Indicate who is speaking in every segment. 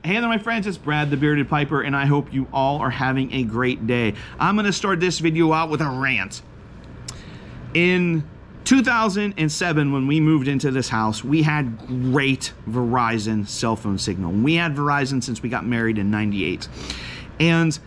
Speaker 1: Hey there, my friends, it's Brad the Bearded Piper, and I hope you all are having a great day. I'm going to start this video out with a rant. In 2007, when we moved into this house, we had great Verizon cell phone signal. We had Verizon since we got married in '98. And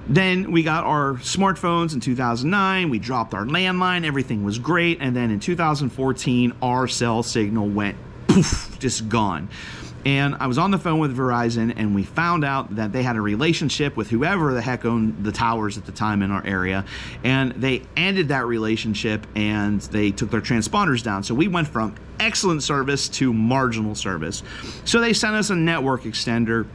Speaker 1: then we got our smartphones in 2009, we dropped our landline, everything was great, and then in 2014, our cell signal went poof, just gone. And I was on the phone with Verizon, and we found out that they had a relationship with whoever the heck owned the towers at the time in our area, and they ended that relationship and they took their transponders down. So we went from excellent service to marginal service. So they sent us a network extender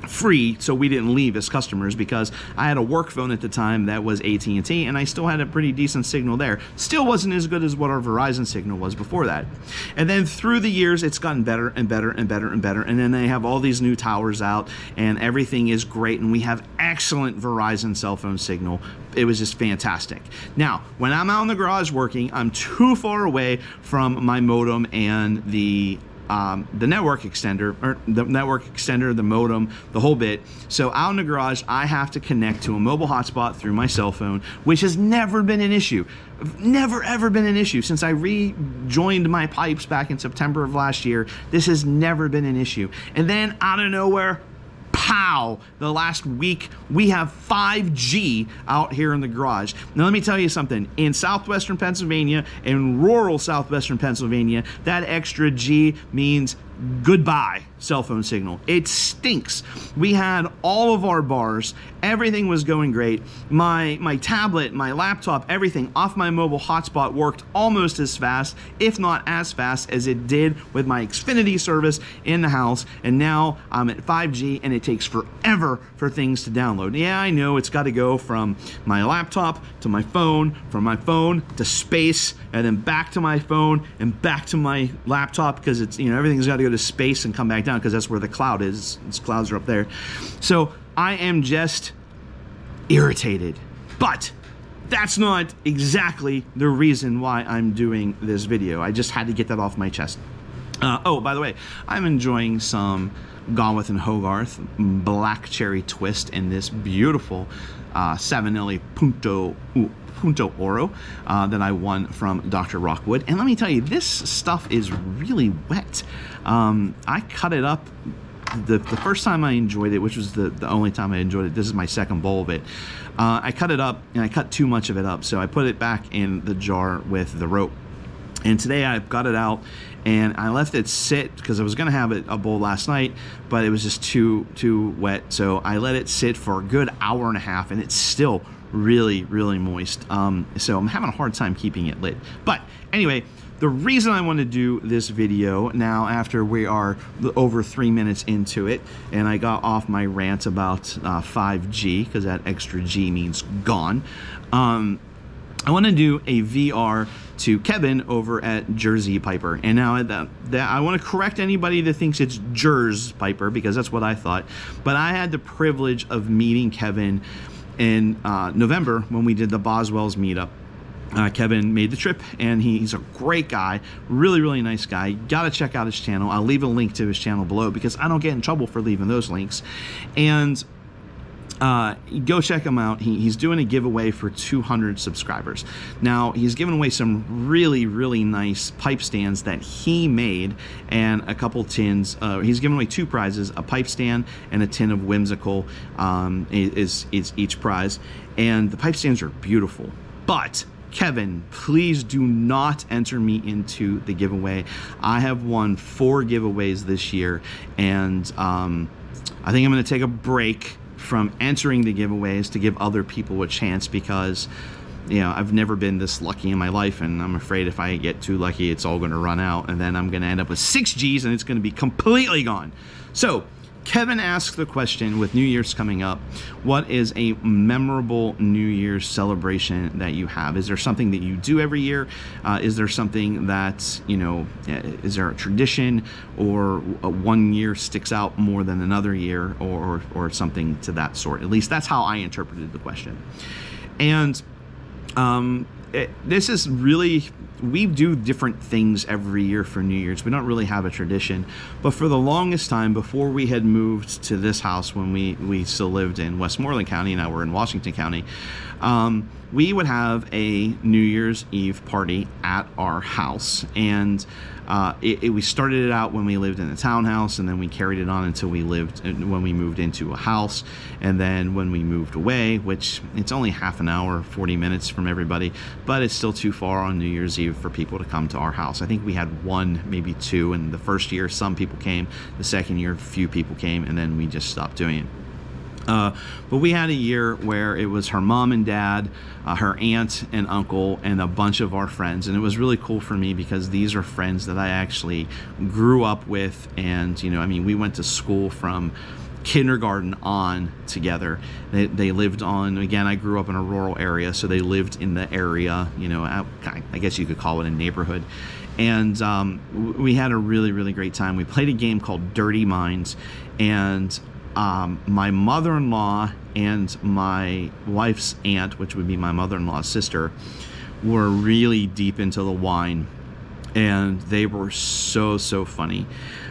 Speaker 1: free, so we didn't leave as customers, because I had a work phone at the time that was AT&T, and I still had a pretty decent signal there. Still wasn't as good as what our Verizon signal was before that. And then through the years, it's gotten better and better and better and better, and then they have all these new towers out, and everything is great, and we have excellent Verizon cell phone signal. It was just fantastic. Now, when I'm out in the garage working, I'm too far away from my modem and the network extender, the modem, the whole bit. So out in the garage, I have to connect to a mobile hotspot through my cell phone, which has never been an issue. Never, ever been an issue. Since I rejoined my pipes back in September of last year, this has never been an issue. And then out of nowhere, pow, the last week, we have 5G out here in the garage. Now, let me tell you something. In southwestern Pennsylvania, in rural southwestern Pennsylvania, that extra G means goodbye cell phone signal. It stinks. We had all of our bars. Everything was going great. My tablet, my laptop, everything off my mobile hotspot worked almost as fast, if not as fast, as it did with my Xfinity service in the house. And now I'm at 5G, and it takes forever for things to download. Yeah, I know it's got to go from my laptop to my phone, from my phone to space, and then back to my phone and back to my laptop, because it's, you know, everything's got to go to space and come back down, because that's where the cloud is. Its clouds are up there. So I am just irritated, but that's not exactly the reason why I'm doing this video. I just had to get that off my chest. Oh, by the way, I'm enjoying some Gone and Hogarth Black Cherry Twist in this beautiful Savinelli Punto Oro that I won from Dr. Rockwood. And let me tell you, this stuff is really wet. I cut it up the first time I enjoyed it, which was the only time I enjoyed it. This is my second bowl of it. I cut it up, and I cut too much of it up, so I put it back in the jar with the rope. And today I got it out, and I left it sit, because I was gonna have a bowl last night, but it was just too wet. So I let it sit for a good hour and a half, and it's still really, really moist. So I'm having a hard time keeping it lit. But anyway, the reason I want to do this video now, after we are over 3 minutes into it, and I got off my rant about 5G, because that extra G means gone, I want to do a VR to Kevin over at JerzPiper. And now I want to correct anybody that thinks it's JerzPiper, because that's what I thought. But I had the privilege of meeting Kevin in November when we did the Boswell's meetup. Kevin made the trip, and he's a great guy, really, really nice guy. Gotta check out his channel. I'll leave a link to his channel below, because I don't get in trouble for leaving those links. And go check him out. He's doing a giveaway for 200 subscribers. Now, he's giving away some really, really nice pipe stands that he made, and a couple tins. He's giving away 2 prizes, a pipe stand and a tin of Whimsical is each prize. And the pipe stands are beautiful. But Kevin, please do not enter me into the giveaway. I have won 4 giveaways this year, and I think I'm going to take a break from entering the giveaways to give other people a chance, because, you know, I've never been this lucky in my life, and I'm afraid if I get too lucky, it's all going to run out, and then I'm going to end up with 6 Gs, and it's going to be completely gone. So Kevin asked the question, with New Year's coming up, what is a memorable New Year's celebration that you have? Is there something that you do every year? Is there something that, you know, is there a tradition, or one year sticks out more than another year, or something to that sort? At least that's how I interpreted the question. And this is really we do different things every year for New Year's. We don't really have a tradition, but for the longest time, before we had moved to this house, when we still lived in Westmoreland County, now we're in Washington County, we would have a New Year's Eve party at our house. And we started it out when we lived in a townhouse, and then we carried it on until when we moved into a house. And then when we moved away, which it's only half an hour, 40 minutes from everybody, but it's still too far on New Year's Eve for people to come to our house. I think we had one, maybe two, and the first year some people came, the second year few people came, and then we just stopped doing it. But we had a year where it was her mom and dad, her aunt and uncle, and a bunch of our friends. And it was really cool for me because these are friends that I actually grew up with. And, you know, I mean, we went to school from kindergarten on together. They lived on, again, I grew up in a rural area, so they lived in the area, you know, I guess you could call it a neighborhood. And we had a really, really great time. We played a game called Dirty Minds, and my mother-in-law and my wife's aunt, which would be my mother-in-law's sister, were really deep into the wine, and they were so funny.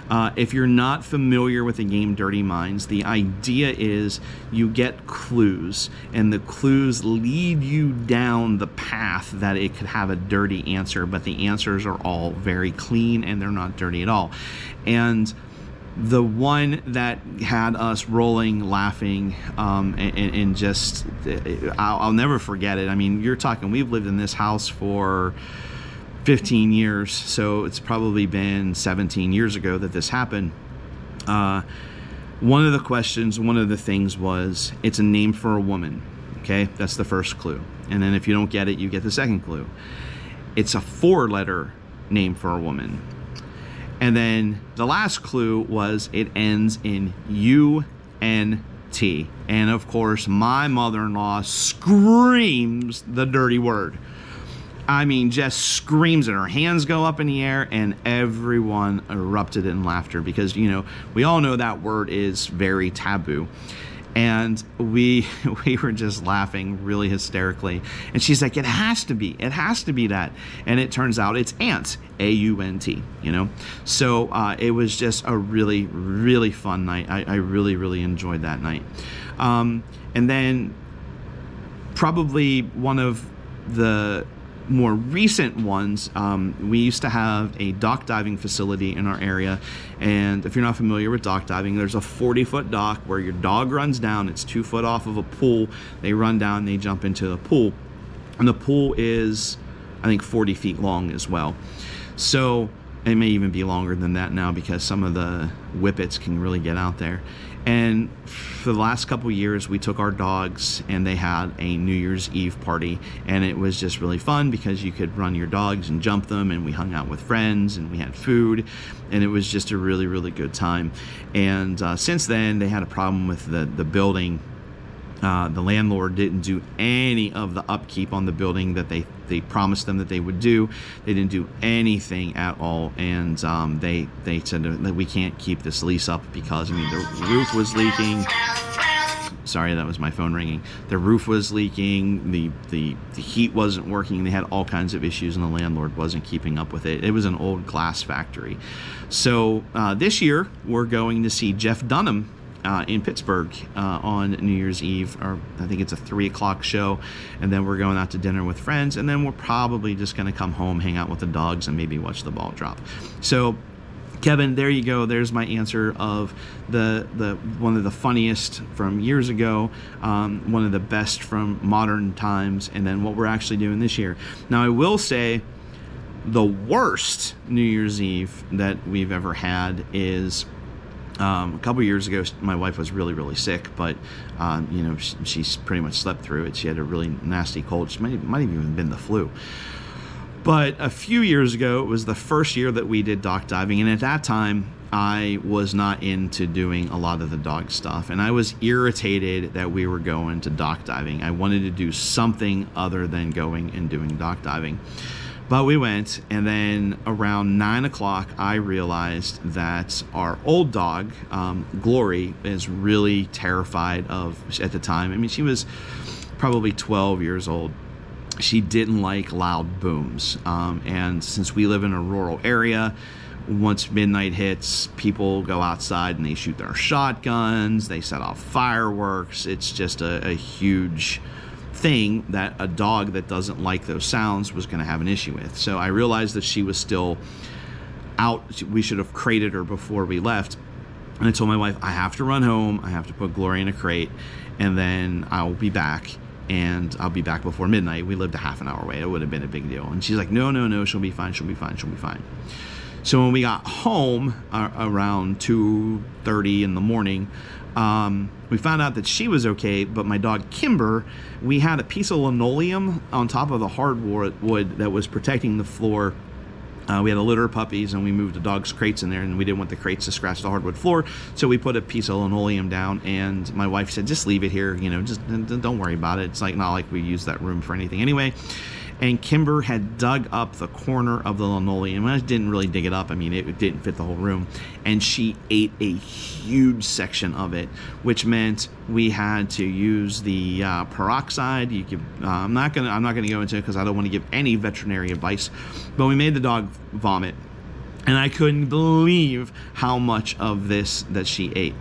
Speaker 1: If you're not familiar with the game Dirty Minds, the idea is you get clues, and the clues lead you down the path that it could have a dirty answer, but the answers are all very clean and they're not dirty at all. And the one that had us rolling, laughing, and just, I'll never forget it. I mean, you're talking, we've lived in this house for 15 years, so it's probably been 17 years ago that this happened. One of the questions, one of the things was, it's a name for a woman, okay? That's the first clue. And then if you don't get it, you get the second clue. It's a 4-letter name for a woman. And then the last clue was it ends in U-N-T. And of course, my mother-in-law screams the dirty word. I mean, just screams it. Her hands go up in the air, and everyone erupted in laughter because, you know, we all know that word is very taboo. And we were just laughing really hysterically. And she's like, it has to be that. And it turns out it's aunt, A-U-N-T, you know? So it was just a really, really fun night. I really, really enjoyed that night. And then probably one of the more recent ones, we used to have a dock diving facility in our area, and if you're not familiar with dock diving, there's a 40-foot dock where your dog runs down. It's 2 foot off of a pool. They run down, they jump into the pool, and the pool is, I think, 40 feet long as well. So it may even be longer than that now because some of the whippets can really get out there. And for the last couple of years, we took our dogs and they had a New Year's Eve party, and it was just really fun because you could run your dogs and jump them, and we hung out with friends and we had food, and it was just a really, really good time. And since then, they had a problem with the building. The landlord didn't do any of the upkeep on the building that they promised them that they would do. They didn't do anything at all, and they said that we can't keep this lease up because, I mean, the roof was leaking. Sorry, that was my phone ringing. The roof was leaking, the heat wasn't working, they had all kinds of issues, and the landlord wasn't keeping up with it. It was an old glass factory. So this year, we're going to see Jeff Dunham in Pittsburgh on New Year's Eve, or I think it's a 3 o'clock show, and then we're going out to dinner with friends, and then we're probably just going to come home, hang out with the dogs, and maybe watch the ball drop. So Kevin, there you go. There's my answer of the one of the funniest from years ago, one of the best from modern times, and then what we're actually doing this year. Now, I will say the worst New Year's Eve that we've ever had is a couple years ago. My wife was really, really sick, but you know, she's pretty much slept through it. She had a really nasty cold. She might have even been the flu. But a few years ago, it was the first year that we did dock diving, and at that time, I was not into doing a lot of the dog stuff, and I was irritated that we were going to dock diving. I wanted to do something other than going and doing dock diving. But we went, and then around 9 o'clock, I realized that our old dog, Glory, is really terrified of, at the time, I mean, she was probably 12 years old. she didn't like loud booms. And since we live in a rural area, once midnight hits, people go outside and they shoot their shotguns, they set off fireworks. It's just a huge thing that a dog that doesn't like those sounds was going to have an issue with. So I realized that she was still out. We should have crated her before we left. And I told my wife, I have to run home. I have to put Glory in a crate, and then I'll be back. And I'll be back before midnight. We lived a half an hour away. It would have been a big deal. And she's like, no, no, no, she'll be fine. She'll be fine. She'll be fine. So when we got home around 2:30 in the morning, we found out that she was okay, but my dog Kimber, we had a piece of linoleum on top of the hardwood that was protecting the floor. We had a litter of puppies, and we moved the dog's crates in there, and we didn't want the crates to scratch the hardwood floor, so we put a piece of linoleum down. And my wife said, just leave it here, you know, just don't worry about it. It's like not like we use that room for anything anyway. And Kimber had dug up the corner of the linoleum. I didn't really dig it up. I mean, it didn't fit the whole room. And she ate a huge section of it, which meant we had to use the peroxide. I'm not gonna go into it because I don't want to give any veterinary advice. But we made the dog vomit, and I couldn't believe how much of this that she ate.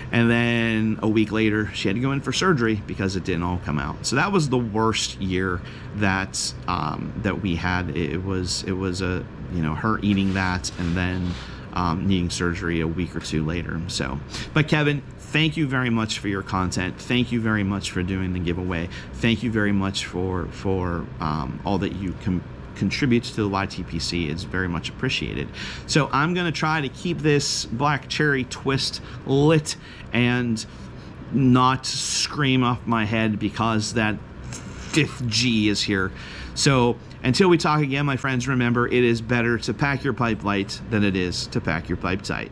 Speaker 1: And then a week later, she had to go in for surgery because it didn't all come out. So that was the worst year that that we had. It was a, you know, her eating that and then needing surgery a week or two later. So, but Kevin, thank you very much for your content. Thank you very much for doing the giveaway. Thank you very much for all that you contributes to the YTPC. Is very much appreciated. So I'm gonna try to keep this black cherry twist lit and not scream off my head because that 5th G is here. So until we talk again, my friends, remember, it is better to pack your pipe light than it is to pack your pipe tight.